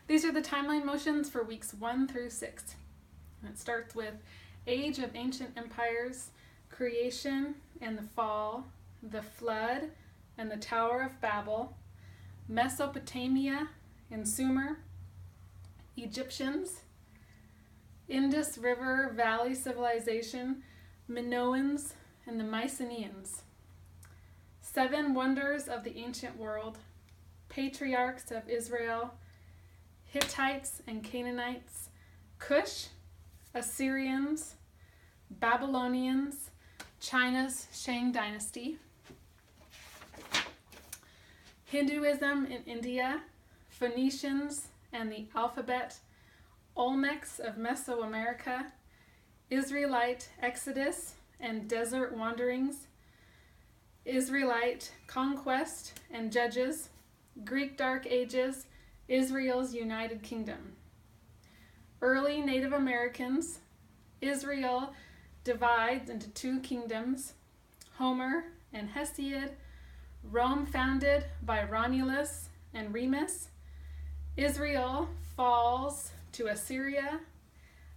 These are the timeline motions for weeks 1 through 6. And it starts with Age of Ancient Empires, Creation and the Fall, the Flood and the Tower of Babel, Mesopotamia and Sumer, Egyptians, Indus River Valley Civilization, Minoans, and the Mycenaeans. 7 Wonders of the Ancient World, Patriarchs of Israel, Hittites and Canaanites, Cush, Assyrians, Babylonians, China's Shang Dynasty, Hinduism in India, Phoenicians and the alphabet, Olmecs of Mesoamerica, Israelite Exodus and desert wanderings, Israelite conquest and judges, Greek Dark Ages, Israel's United Kingdom. Early Native Americans, Israel divides into 2 kingdoms, Homer and Hesiod, Rome founded by Romulus and Remus, Israel falls to Assyria,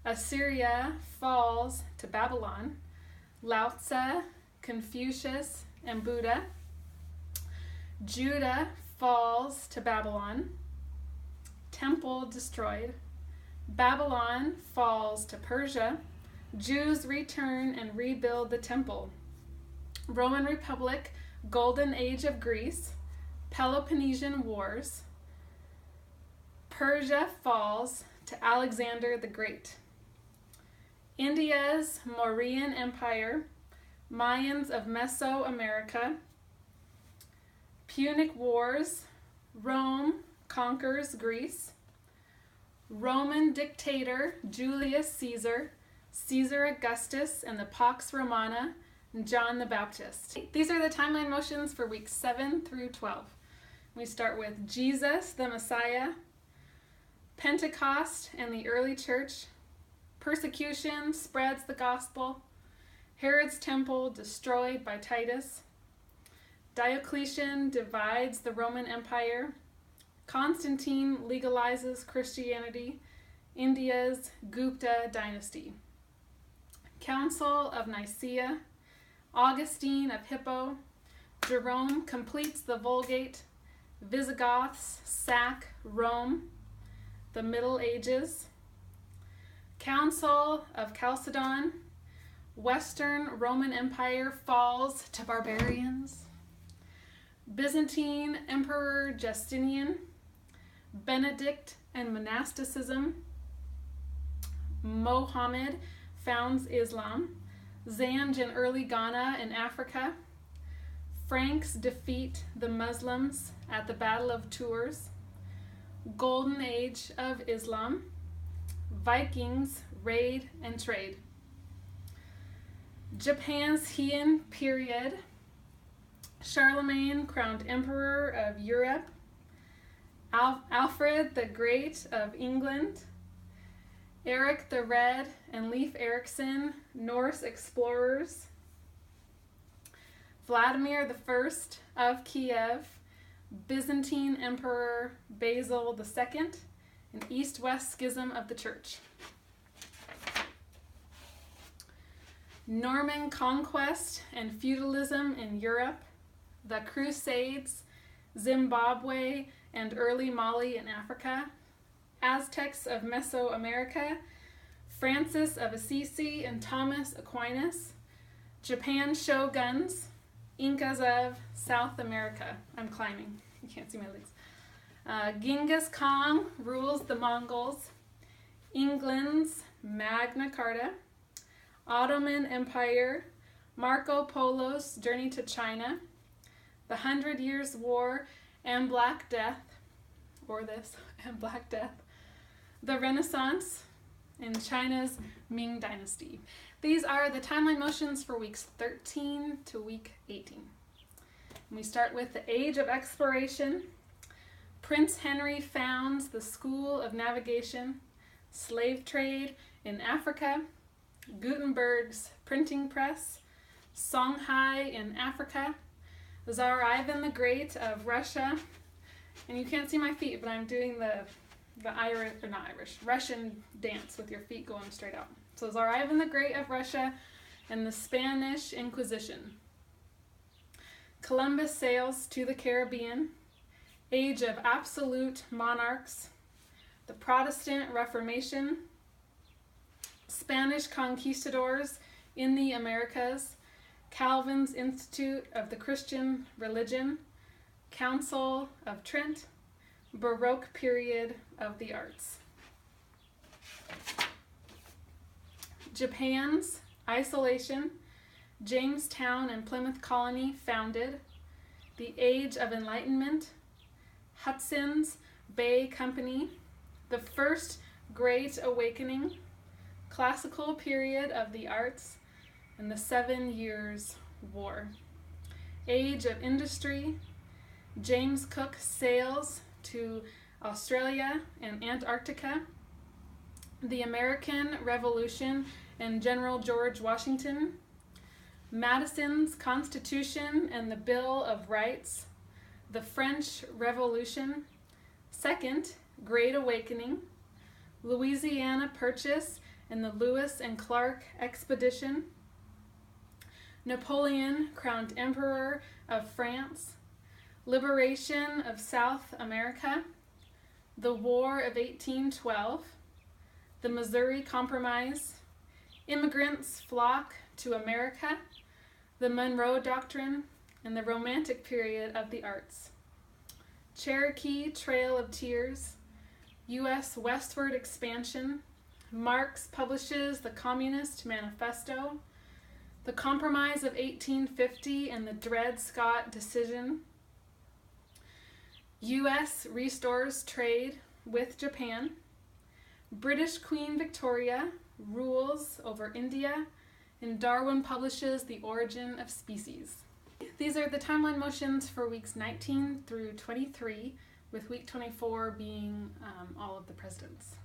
Assyria falls to Babylon, Lao Tzu, Confucius, and Buddha, Judah falls to Babylon, Temple destroyed, Babylon falls to Persia, Jews return and rebuild the temple, Roman Republic, Golden Age of Greece, Peloponnesian Wars, Persia falls to Alexander the Great, India's Mauryan Empire, Mayans of Mesoamerica, Punic Wars, Rome conquers Greece, Roman dictator Julius Caesar, Caesar Augustus and the Pax Romana, and John the Baptist. These are the timeline motions for weeks 7 through 12. We start with Jesus, the Messiah, Pentecost and the early church, persecution spreads the gospel, Herod's temple destroyed by Titus, Diocletian divides the Roman Empire, Constantine legalizes Christianity, India's Gupta dynasty, Council of Nicaea, Augustine of Hippo, Jerome completes the Vulgate, Visigoths sack Rome, the Middle Ages, Council of Chalcedon, Western Roman Empire falls to barbarians, Byzantine Emperor Justinian, Benedict and monasticism, Mohammed founds Islam, Zanj in early Ghana in Africa, Franks defeat the Muslims at the Battle of Tours, Golden Age of Islam, Vikings raid and trade, Japan's Heian period, Charlemagne crowned Emperor of Europe, Alfred the Great of England, Eric the Red and Leif Erikson, Norse explorers, Vladimir I of Kiev, Byzantine Emperor Basil II, and East-West Schism of the Church. Norman conquest and feudalism in Europe, the Crusades, Zimbabwe and early Mali in Africa, Aztecs of Mesoamerica, Francis of Assisi and Thomas Aquinas, Japan shoguns, Incas of South America. I'm climbing, you can't see my legs. Genghis Khan rules the Mongols, England's Magna Carta, Ottoman Empire, Marco Polo's journey to China, the 100 Years' War and Black Death, or this, and Black Death, the Renaissance, and China's Ming Dynasty. These are the timeline motions for weeks 13 to week 18. And we start with the Age of Exploration. Prince Henry founds the School of Navigation, slave trade in Africa, Gutenberg's printing press, Songhai in Africa, Tsar Ivan the Great of Russia, and you can't see my feet, but I'm doing the the Irish, or not Irish, Russian dance with your feet going straight out. So Tsar Ivan the Great of Russia and the Spanish Inquisition. Columbus sails to the Caribbean. Age of absolute monarchs. The Protestant Reformation. Spanish conquistadors in the Americas. Calvin's Institute of the Christian Religion. Council of Trent. Baroque period of the arts. Japan's isolation. Jamestown and Plymouth Colony founded. The Age of Enlightenment. Hudson's Bay Company. The First Great Awakening. Classical period of the arts. And the 7 Years' War. Age of Industry. James Cook sails to Australia and Antarctica. The American Revolution and General George Washington. Madison's Constitution and the Bill of Rights. The French Revolution. Second Great Awakening. Louisiana Purchase and the Lewis and Clark Expedition. Napoleon crowned Emperor of France. Liberation of South America. The War of 1812. The Missouri Compromise. Immigrants flock to America. The Monroe Doctrine, and the Romantic period of the arts. Cherokee Trail of Tears. U.S. westward expansion. Marx publishes the Communist Manifesto. The Compromise of 1850 and the Dred Scott Decision. U.S. restores trade with Japan. British Queen Victoria rules over India, and Darwin publishes The Origin of Species. These are the timeline motions for weeks 19 through 23, with week 24 being all of the presidents.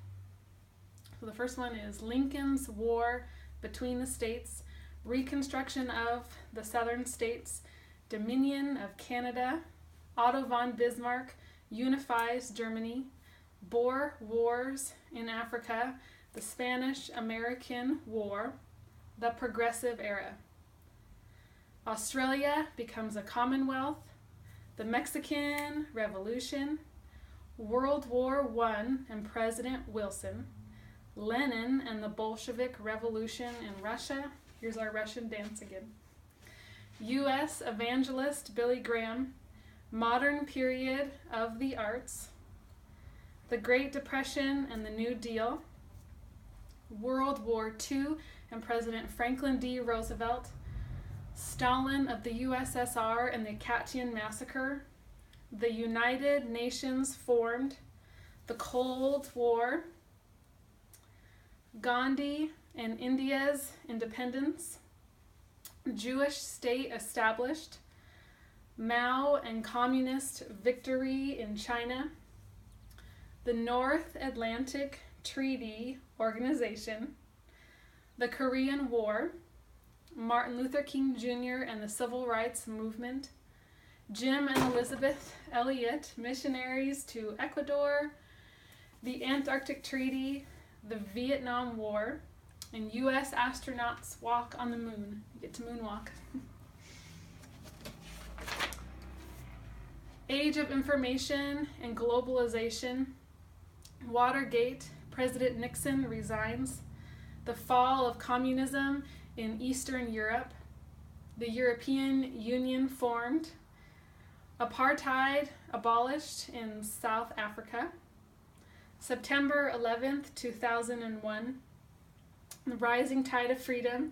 So the first one is Lincoln's War between the states, Reconstruction of the Southern States, Dominion of Canada, Otto von Bismarck unifies Germany, Boer Wars in Africa, the Spanish-American War, the Progressive Era. Australia becomes a Commonwealth, the Mexican Revolution, World War I and President Wilson, Lenin and the Bolshevik Revolution in Russia. Here's our Russian dance again. U.S. evangelist Billy Graham, modern period of the arts, the Great Depression and the New Deal, World War II and President Franklin D. Roosevelt, Stalin of the USSR and the Katyn Massacre, the United Nations formed, the Cold War, Gandhi and India's independence, Jewish state established, Mao and communist victory in China, the North Atlantic Treaty Organization, the Korean War, Martin Luther King Jr. and the Civil Rights Movement, Jim and Elizabeth Elliot, missionaries to Ecuador, the Antarctic Treaty, the Vietnam War, and U.S. astronauts walk on the moon. You get to moonwalk. Age of Information and Globalization, Watergate, President Nixon resigns, the fall of communism in Eastern Europe, the European Union formed, apartheid abolished in South Africa, September 11th, 2001, the rising tide of freedom,